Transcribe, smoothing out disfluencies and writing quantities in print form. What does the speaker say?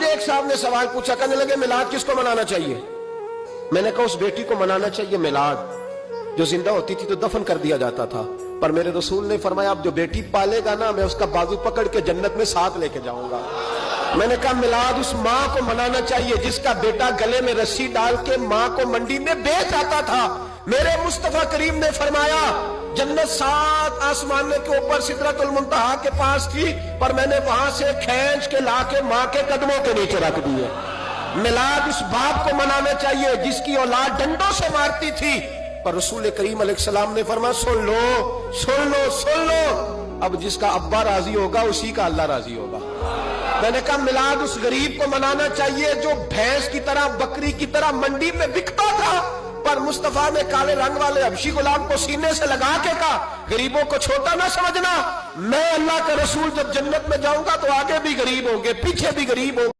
ایک صاحب نے سوال پوچھا، کہنے لگے میلاد کس کو منانا چاہیے؟ میں نے کہا اس بیٹی کو منانا چاہیے میلاد جو زندہ ہوتی تھی تو دفن کر دیا جاتا تھا، پر میرے رسول نے فرمایا اب جو بیٹی پالے گا نا میں اس کا بازو پکڑ کے جنت میں ساتھ لے کے جاؤں گا۔ میں نے کہا میلاد اس ماں کو منانا چاہیے جس کا بیٹا گلے میں رسی ڈال کے ماں کو منڈی میں بیچ آتا تھا۔ میرے مصطفیٰ کریم نے فرمایا جنت 7 آسمانے کے اوپر سدرۃ المنتہا کے پاس تھی، پر میں نے وہاں سے کھینچ کے لا کے ماں کے قدموں کے نیچے رکھ دیے۔ میلاد اس باپ کو منانا چاہیے جس کی اولاد ڈنڈوں سے مارتی تھی، پر رسول کریم علیہ السلام نے فرمایا سن لو سن لو سن لو، اب جس کا ابا راضی ہوگا اسی کا اللہ راضی ہوگا۔ میں نے کہا میلاد اس غریب کو منانا چاہیے جو بھینس کی طرح بکری کی طرح منڈی میں بکتا تھا، پر مصطفیٰ نے کالے رنگ والے حبشی غلام کو سینے سے لگا کے کہا غریبوں کو چھوٹا نہ سمجھنا، میں اللہ کا رسول جب جنت میں جاؤں گا تو آگے بھی غریب ہوں گے پیچھے بھی غریب ہوں گے۔